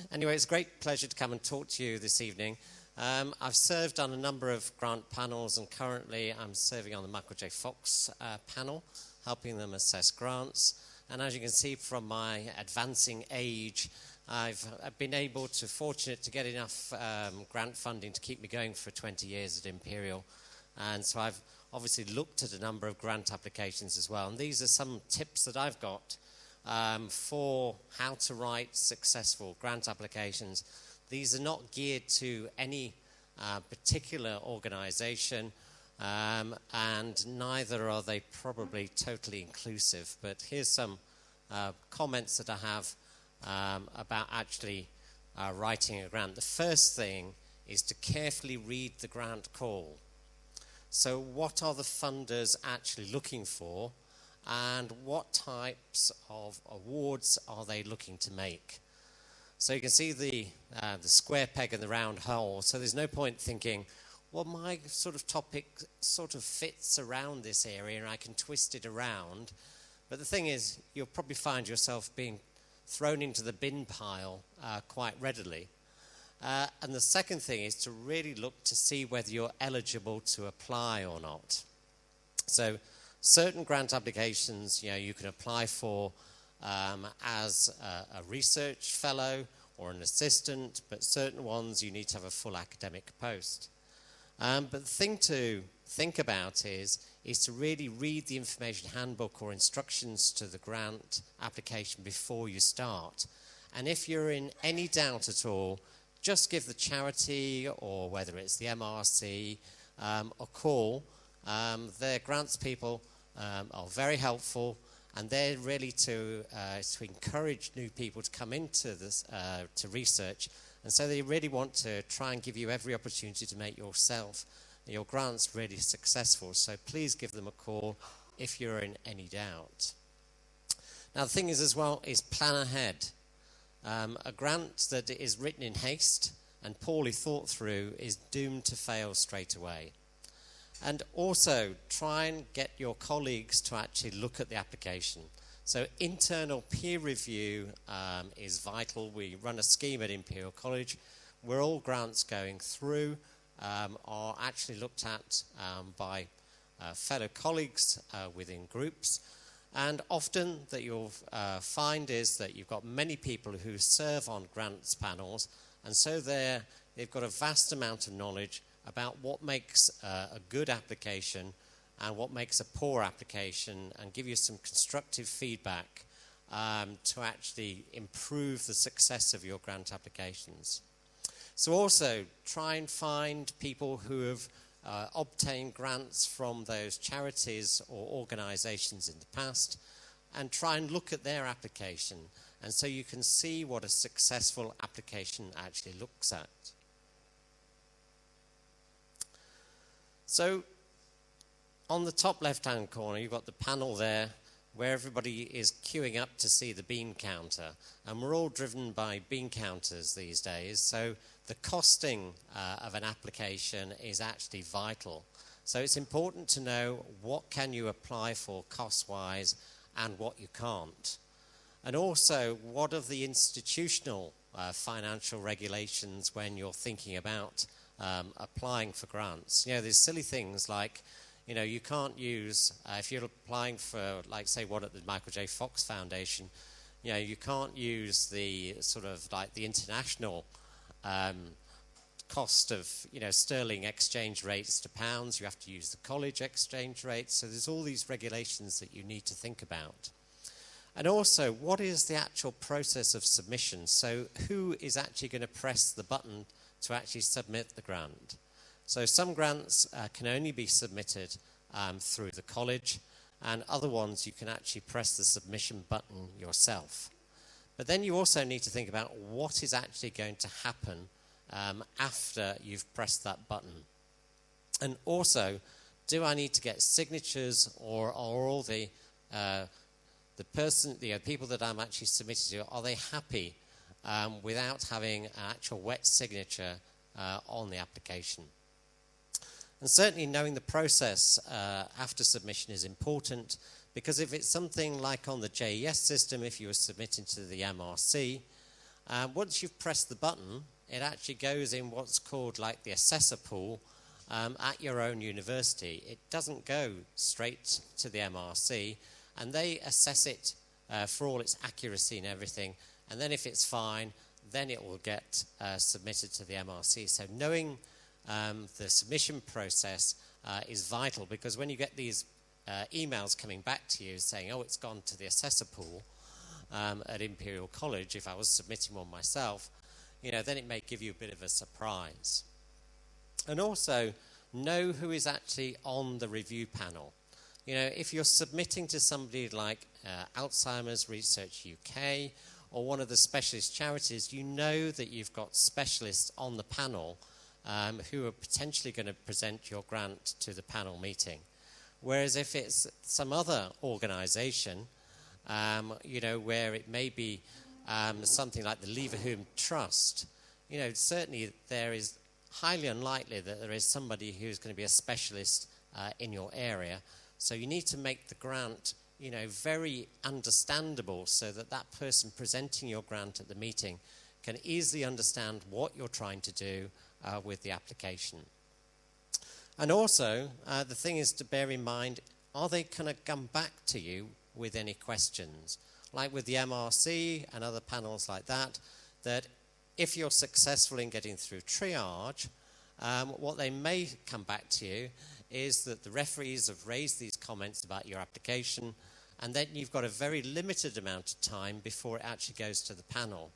Anyway, it's a great pleasure to come and talk to you this evening. I've served on a number of grant panels, and currently I'm serving on the Michael J. Fox panel, helping them assess grants. And as you can see from my advancing age, I've been fortunate to get enough grant funding to keep me going for 20 years at Imperial. And so I've obviously looked at a number of grant applications as well. And these are some tips that I've got for how to write successful grant applications. These are not geared to any particular organization, and neither are they probably totally inclusive. But here's some comments that I have about actually writing a grant. The first thing is to carefully read the grant call. So what are the funders actually looking for, and what types of awards are they looking to make? So you can see the square peg and the round hole. So there's no point thinking, well, my sort of topic sort of fits around this area and I can twist it around. But the thing is, you'll probably find yourself being thrown into the bin pile quite readily. And the second thing is to really look to see whether you're eligible to apply or not. So certain grant applications, you can apply for as a research fellow or an assistant, but certain ones you need to have a full academic post. But the thing to think about is to really read the information handbook or instructions to the grant application before you start. And if you're in any doubt at all, just give the charity, or whether it's the MRC, a call. Their grants people are very helpful, and they're really to encourage new people to come into this to research. And so they really want to try and give you every opportunity to make your grants really successful. So please give them a call if you're in any doubt. Now the thing is as well is plan ahead. A grant that is written in haste and poorly thought through is doomed to fail straight away. And also try and get your colleagues to actually look at the application. So internal peer review is vital. We run a scheme at Imperial College where all grants going through are actually looked at by fellow colleagues within groups. And often that you'll find is that you've got many people who serve on grants panels, and so they've got a vast amount of knowledge about what makes a good application and what makes a poor application, and give you some constructive feedback to actually improve the success of your grant applications. So also try and find people who have obtained grants from those charities or organizations in the past, and try and look at their application, and so you can see what a successful application actually looks at. So on the top left-hand corner, you've got the panel there where everybody is queuing up to see the bean counter. And we're all driven by bean counters these days. So the costing of an application is actually vital. So it's important to know what can you apply for cost-wise and what you can't. And also, what are the institutional financial regulations when you're thinking about applying for grants? There's silly things like, you can't use, if you're applying for, like, say, one at the Michael J. Fox Foundation, you can't use the sort of like the international cost of, sterling exchange rates to pounds. You have to use the college exchange rates. So there's all these regulations that you need to think about. And also, what is the actual process of submission? So who is actually going to press the button to actually submit the grant? So some grants can only be submitted through the college, and other ones you can actually press the submission button yourself. But then you also need to think about what is actually going to happen after you've pressed that button. And also, do I need to get signatures, or are all the people that I'm actually submitting to, are they happy without having an actual wet signature on the application? And certainly knowing the process after submission is important, because if it's something like on the JES system, if you were submitting to the MRC, Once you've pressed the button, it actually goes in what's called like the assessor pool at your own university. It doesn't go straight to the MRC, and they assess it for all its accuracy and everything, and then if it's fine, then it will get submitted to the MRC. So knowing the submission process is vital, because when you get these emails coming back to you saying, oh, it's gone to the assessor pool at Imperial College, if I was submitting one myself, then it may give you a bit of a surprise. And also, know who is actually on the review panel. If you're submitting to somebody like Alzheimer's Research UK or one of the specialist charities, you know that you've got specialists on the panel who are potentially going to present your grant to the panel meeting. Whereas if it's some other organisation, where it may be something like the Leverhulme Trust, certainly there is highly unlikely that there is somebody who's going to be a specialist in your area. So you need to make the grant, very understandable so that that person presenting your grant at the meeting can easily understand what you're trying to do with the application. And also, the thing is to bear in mind, are they going to come back to you with any questions? Like with the MRC and other panels like that, that if you're successful in getting through triage, what they may come back to you is that the referees have raised these comments about your application, and then you've got a very limited amount of time before it actually goes to the panel.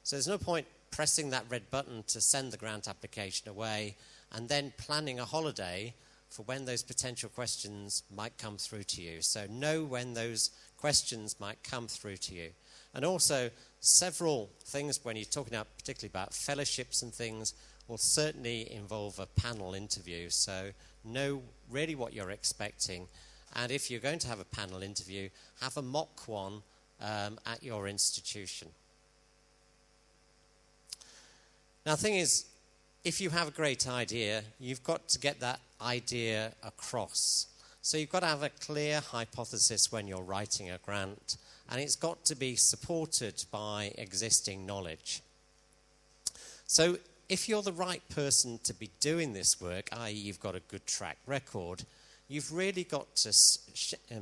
So there's no point pressing that red button to send the grant application away and then planning a holiday for when those potential questions might come through to you. So know when those questions might come through to you. And also, several things when you're talking about, particularly about fellowships and things, will certainly involve a panel interview. So know really what you're expecting. And if you're going to have a panel interview, have a mock one at your institution. Now, the thing is, if you have a great idea, you've got to get that idea across. So you've got to have a clear hypothesis when you're writing a grant, and it's got to be supported by existing knowledge. So if you're the right person to be doing this work, i.e. you've got a good track record, you've really got to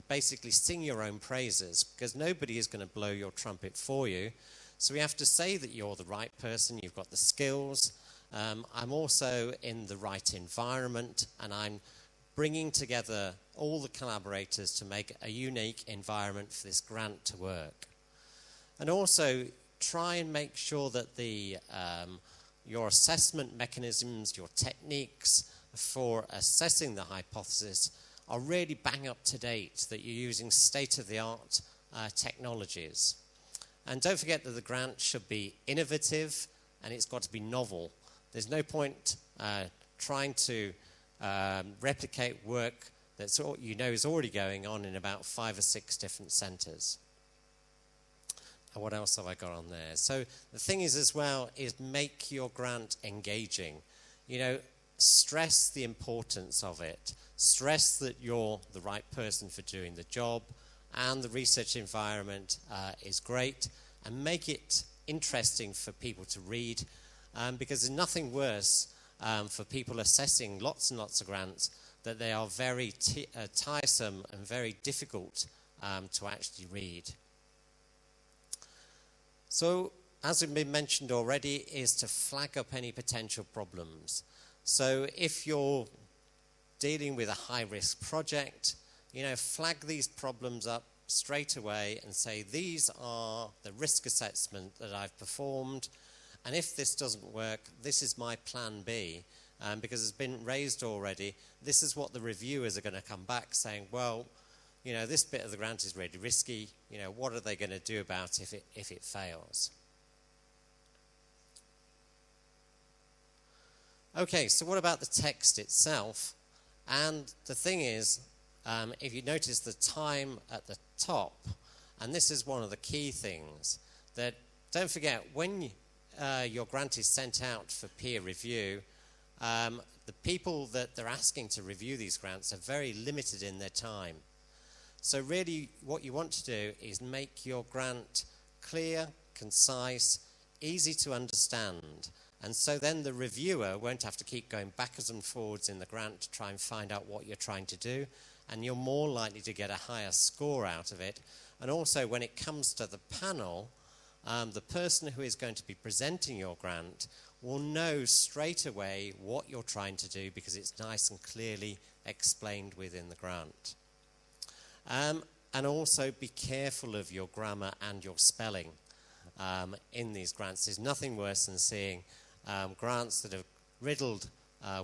basically sing your own praises, because nobody is going to blow your trumpet for you. So we have to say that you're the right person, you've got the skills. I'm also in the right environment, and I'm bringing together all the collaborators to make a unique environment for this grant to work. And also try and make sure that your assessment mechanisms, your techniques for assessing the hypothesis are really bang up to date, that you're using state-of-the-art technologies. And don't forget that the grant should be innovative, and it's got to be novel. There's no point trying to replicate work that's is already going on in about 5 or 6 different centres. And what else have I got on there? So the thing is as well is make your grant engaging. Stress the importance of it. Stress that you're the right person for doing the job, and the research environment is great, and make it interesting for people to read, because there's nothing worse for people assessing lots and lots of grants that they are very tiresome and very difficult to actually read. So, as has been mentioned already, is to flag up any potential problems. So if you're dealing with a high-risk project, flag these problems up straight away and say, these are the risk assessment that I've performed, and if this doesn't work, this is my plan B, because it's been raised already. This is what the reviewers are going to come back saying, well, this bit of the grant is really risky. What are they going to do about it if it fails? Okay, so what about the text itself? And the thing is, if you notice the time at the top, and this is one of the key things, that don't forget, when your grant is sent out for peer review, the people that they're asking to review these grants are very limited in their time. So really what you want to do is make your grant clear, concise, easy to understand. And so then the reviewer won't have to keep going backwards and forwards in the grant to try and find out what you're trying to do, and you're more likely to get a higher score out of it. And also when it comes to the panel, the person who is going to be presenting your grant will know straight away what you're trying to do because it's nice and clearly explained within the grant. And also be careful of your grammar and your spelling in these grants. There's nothing worse than seeing grants that are riddled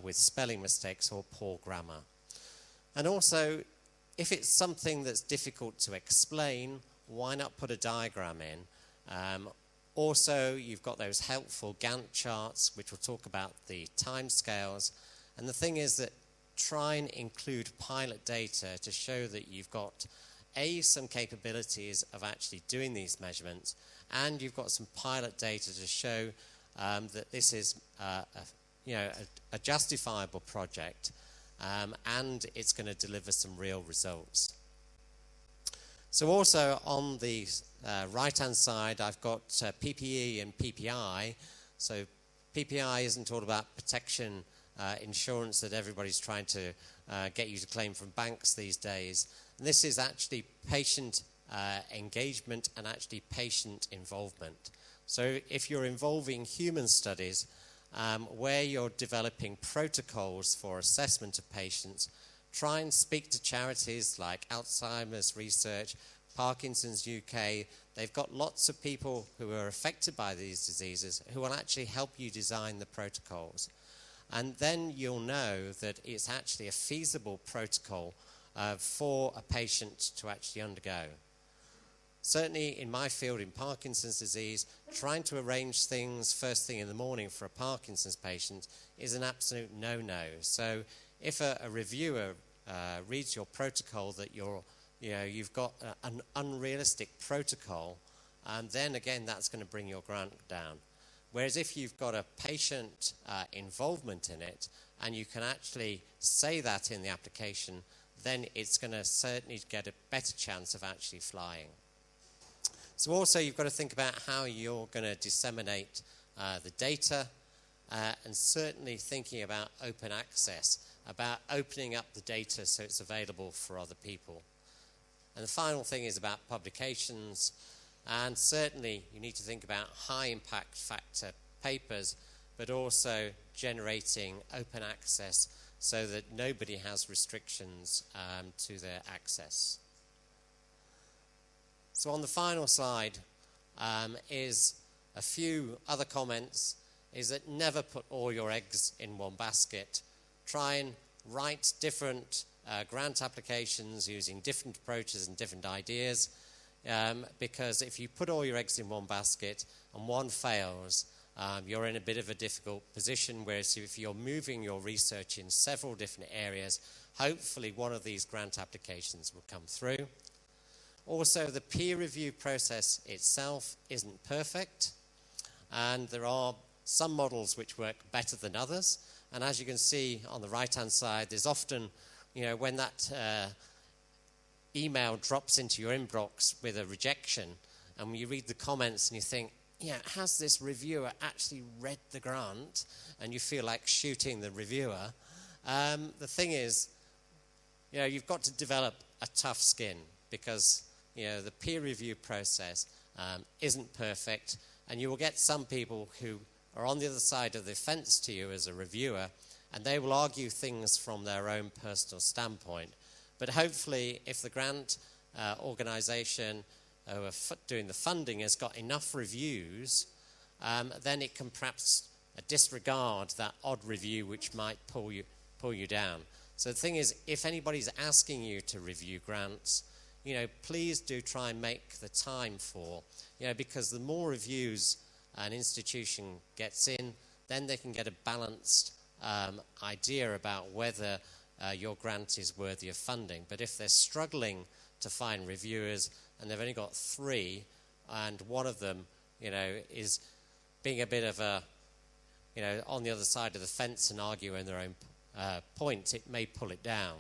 with spelling mistakes or poor grammar. And also, if it's something that's difficult to explain, why not put a diagram in? Also, you've got those helpful Gantt charts, which will talk about the timescales. And the thing is that try and include pilot data to show that you've got, some capabilities of actually doing these measurements, and you've got some pilot data to show that this is a justifiable project, and it's going to deliver some real results. So also on the right-hand side, I've got PPE and PPI. So PPI isn't all about protection insurance that everybody's trying to get you to claim from banks these days. And this is actually patient engagement and actually patient involvement. So if you're involving human studies where you're developing protocols for assessment of patients, try and speak to charities like Alzheimer's Research, Parkinson's UK. They've got lots of people who are affected by these diseases who will actually help you design the protocols. And then you'll know that it's actually a feasible protocol for a patient to actually undergo. Certainly in my field, in Parkinson's disease, trying to arrange things first thing in the morning for a Parkinson's patient is an absolute no-no. So if a reviewer reads your protocol that you've got an unrealistic protocol, then again that's going to bring your grant down. Whereas if you've got a patient involvement in it, and you can actually say that in the application, then it's going to certainly get a better chance of actually flying. So also you've got to think about how you're going to disseminate the data, and certainly thinking about open access, about opening up the data so it's available for other people. And the final thing is about publications, and certainly you need to think about high impact factor papers, but also generating open access so that nobody has restrictions to their access. So on the final slide is a few other comments, is that never put all your eggs in one basket. Try and write different grant applications using different approaches and different ideas, because if you put all your eggs in one basket and one fails, you're in a bit of a difficult position, whereas if you're moving your research in several different areas, hopefully one of these grant applications will come through. Also, the peer review process itself isn't perfect, and there are some models which work better than others. And as you can see on the right-hand side, there's often, when that email drops into your inbox with a rejection, and when you read the comments and you think, has this reviewer actually read the grant? And you feel like shooting the reviewer. The thing is, you've got to develop a tough skin, because the peer review process isn't perfect, and you will get some people who are on the other side of the fence to you as a reviewer, and they will argue things from their own personal standpoint. But hopefully, if the grant organisation who are doing the funding has got enough reviews, then it can perhaps disregard that odd review which might pull you down. So the thing is, if anybody's asking you to review grants, please do try and make the time for, because the more reviews an institution gets in, then they can get a balanced idea about whether your grant is worthy of funding. But if they're struggling to find reviewers and they've only got 3, and one of them, is being a bit of a, on the other side of the fence and arguing their own point, it may pull it down.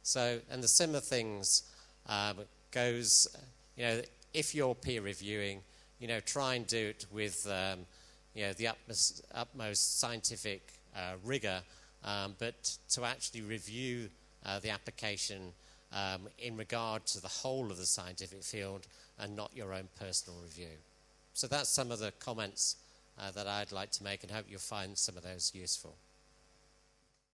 So, and the similar things goes, if you're peer reviewing, try and do it with the utmost scientific rigor, but to actually review the application in regard to the whole of the scientific field and not your own personal review. So that's some of the comments that I'd like to make, and hope you'll find some of those useful.